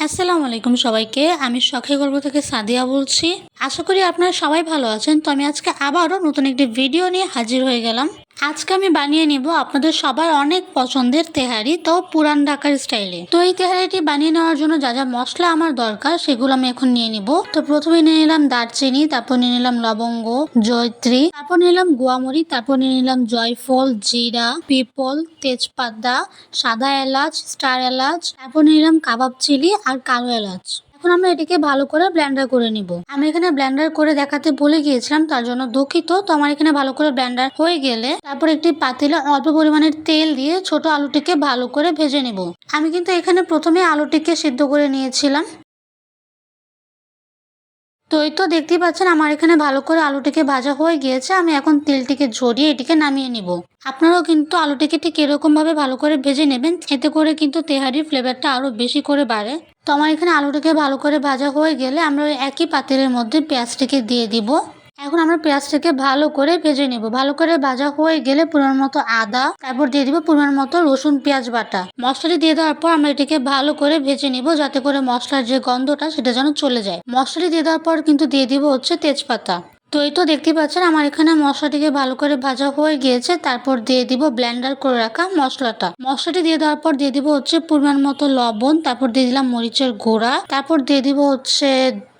আসসালামু আলাইকুম সবাইকে। আমি শখের গল্প থেকে সাদিয়া বলছি। আশা করি আপনারা সবাই ভালো আছেন। তো আমি আজকে আবারও নতুন একটি ভিডিও নিয়ে হাজির হয়ে গেলাম। আজকে আমি বানিয়ে নিব আপনাদের সবার অনেক পছন্দের তেহারি, তো পুরান ঢাকার স্টাইলে। তো এই তেহারিটি বানিয়ে নেওয়ার জন্য যা যা মশলা আমার দরকার সেগুলো আমি এখন নিয়ে নিব। তো প্রথমে নিয়ে নিলাম দারচিনি, তারপর নিয়ে নিলাম লবঙ্গ, জয়ত্রী, তারপর নিলাম গুয়ামরি, তারপর নিয়ে নিলাম জয়ফল, জিরা, পিপল, তেজপাতা, সাদা এলাচ, স্টার এলাচ, তারপর নিলাম কাবাব চিলি আর কালো এলাচ। এখন আমরা এটিকে ভালো করে ব্লেন্ডার করে নিব। আমি এখানে ব্লেন্ডার করে দেখাতে ভুলে গিয়েছিলাম, তার জন্য দুঃখিত। তো আমার এখানে ভালো করে ব্লেন্ডার হয়ে গেলে তারপর একটি পাতিলে অল্প পরিমাণের তেল দিয়ে ছোট আলুটিকে ভালো করে ভেজে নিব। আমি কিন্তু এখানে প্রথমে আলুটিকে সিদ্ধ করে নিয়েছিলাম। তো এই তো দেখতেই পাচ্ছেন আমার এখানে ভালো করে আলুটিকে ভাজা হয়ে গিয়েছে। আমি এখন তেলটিকে ঝরিয়ে এটিকে নামিয়ে নিব। আপনারাও কিন্তু আলুটিকে ঠিক এরকম ভাবে ভালো করে ভেজে নেবেন, এতে করে কিন্তু তেহারির ফ্লেভারটা আরো বেশি করে বাড়ে। তো আমার এখানে আলুটিকে ভালো করে ভাজা হয়ে গেলে আমরা ওই একই পাতিলের মধ্যে পেঁয়াজটিকে দিয়ে দিব। এখন আমরা পেঁয়াজটাকে ভালো করে ভেজে নেব। ভালো করে ভাজা হয়ে গেলে পরিমাণ মতো আদা, তারপর দিয়ে দিব পরিমাণ মতো রসুন পেঁয়াজ বাটা। মশলাটি দিয়ে দেওয়ার পর আমরা এটিকে ভালো করে ভেজে নিব, যাতে করে মশলার যে গন্ধটা সেটা যেন চলে যায়। মশলাটি দিয়ে দেওয়ার পর কিন্তু দিয়ে দিব হচ্ছে তেজপাতা। তো এই তো দেখতে পাচ্ছেন আমার এখানে মশলাটিকে ভালো করে ভাজা হয়ে গিয়েছে। তারপর দিয়ে দিব ব্লেন্ডার করে রাখা মশলাটা। মশলাটি দিয়ে দেওয়ার পর দিয়ে দিব হচ্ছে পরিমাণ মতো লবণ, তারপর দিয়ে দিলাম মরিচের গুঁড়া, তারপর দিয়ে দিব হচ্ছে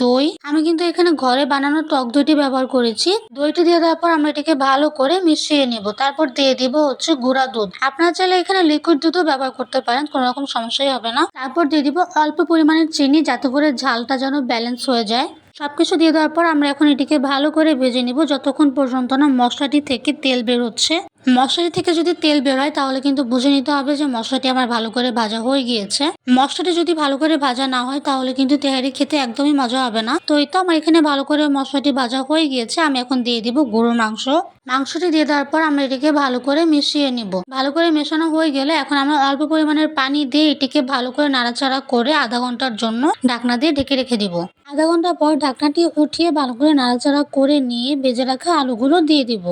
দই। আমি কিন্তু এখানে ঘরে বানানো টক দইটি ব্যবহার করেছি। দইটি দিয়ে দেওয়ার পর আমরা এটাকে ভালো করে মিশিয়ে নেব। তারপর দিয়ে দিব হচ্ছে গুঁড়া দুধ। আপনারা চাইলে এখানে লিকুইড দুধও ব্যবহার করতে পারেন, কোনো রকম সমস্যাই হবে না। তারপর দিয়ে দিব অল্প পরিমাণের চিনি, যাতে করে ঝালটা যেন ব্যালেন্স হয়ে যায়। সবকিছু দিয়ে দেওয়ার পর আমরা এখন এটিকে ভালো করে ভেজে নিব, যতক্ষণ পর্যন্ত না মশলাটি থেকে তেল বের হচ্ছে। মশলাটি থেকে যদি তেল বের হয় তাহলে কিন্তু বুঝে নিতে হবে যে মশলাটি আমার ভালো করে ভাজা হয়ে গিয়েছে। মশলাটি যদি ভালো করে ভাজা না হয় তাহলে কিন্তু তেহারি খেতে একদমই মজা হবে না। তো এই তো আমার এখানে ভালো করে মশলাটি ভাজা হয়ে গিয়েছে। আমি এখন দিয়ে দিব গরুর মাংস। মাংসটি দিয়ে দেওয়ার পর আমরা এটিকে ভালো করে মিশিয়ে নিব। ভালো করে মেশানো হয়ে গেলে এখন আমরা অল্প পরিমাণের পানি দিয়ে এটিকে ভালো করে নাড়াচাড়া করে আধা ঘন্টার জন্য ঢাকনা দিয়ে ঢেকে রেখে দিব। আধা ঘন্টা পর ঢাকনাটি উঠিয়ে ভালো করে নাড়াচাড়া করে নিয়ে ভেজে রাখা আলুগুলো দিয়ে দিব।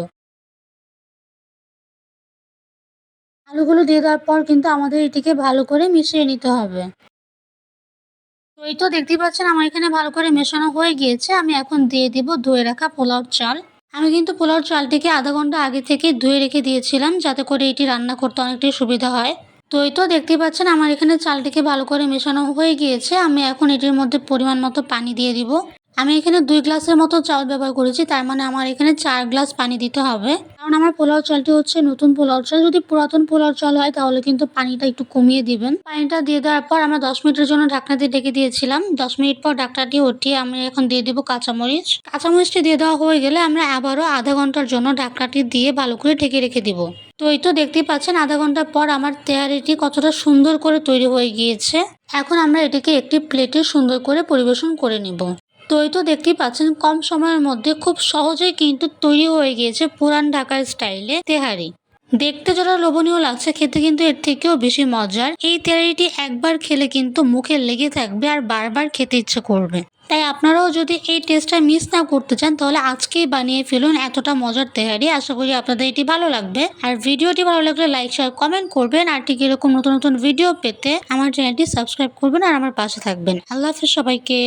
আলুগুলো দিয়ে দেওয়ার পর কিন্তু আমাদের এটিকে ভালো করে মিশিয়ে নিতে হবে। তো এই তো দেখতেই পাচ্ছেন আমার এখানে ভালো করে মেশানো হয়ে গিয়েছে। আমি এখন দিয়ে দিব ধুয়ে রাখা পোলাওর চাল। আমি কিন্তু পোলাওর চালটিকে আধা ঘন্টা আগে থেকে ধুয়ে রেখে দিয়েছিলাম, যাতে করে এটি রান্না করতে অনেকটাই সুবিধা হয়। তো এই তো দেখতেই পাচ্ছেন আমার এখানে চালটিকে ভালো করে মেশানো হয়ে গিয়েছে। আমি এখন এটির মধ্যে পরিমাণ মতো পানি দিয়ে দিব। আমি এখানে 2 গ্লাসের মতো চাল ব্যবহার করেছি, তার মানে আমার এখানে 4 গ্লাস পানি দিতে হবে। কারণ আমার পোলাও চালটি হচ্ছে নতুন পোলাও চাল। যদি পুরাতন পোলাও চাল হয় তাহলে কিন্তু পানিটা একটু কমিয়ে দিবেন। পানিটা দিয়ে দেওয়ার পর আমরা 10 মিনিটের জন্য ঢাকনা দিয়ে ঢেকে দিয়েছিলাম। 10 মিনিট পর ঢাকনাটি উঠিয়ে আমি এখন দিয়ে দিব কাঁচামরিচ। কাঁচামরিচটি দিয়ে দেওয়া হয়ে গেলে আমরা আবারও আধা ঘন্টার জন্য ঢাকনাটি দিয়ে ভালো করে ঢেকে রেখে দিব। তো এই তো দেখতেই পাচ্ছেন আধা ঘন্টা পর আমার তেহারিটি কতটা সুন্দর করে তৈরি হয়ে গিয়েছে। এখন আমরা এটিকে একটি প্লেটে সুন্দর করে পরিবেশন করে নিব। তো এই তো দেখতেই পাচ্ছেন কম সময়ের মধ্যে খুব সহজেই কিন্তু তৈরি হয়ে গিয়েছে পুরান ঢাকার স্টাইলে তেহারি। দেখতে যতটা লোভনীয় লাগছে, খেতে কিন্তু এর থেকেও বেশি মজার। এই তেহারিটি একবার খেলে কিন্তু মুখে লেগে থাকবে আর বারবার খেতে ইচ্ছে করবে। তাই আপনারাও যদি এই টেস্টটা মিস না করতে চান তাহলে আজকেই বানিয়ে ফেলুন এতটা মজার তেহারি। আশা করি আপনাদের এটি ভালো লাগবে। আর ভিডিওটি ভালো লাগলে লাইক শেয়ার কমেন্ট করবেন। আর ঠিক এরকম নতুন নতুন ভিডিও পেতে আমার চ্যানেলটি সাবস্ক্রাইব করবেন আর আমার পাশে থাকবেন। আল্লাহ হাফেজ সবাইকে।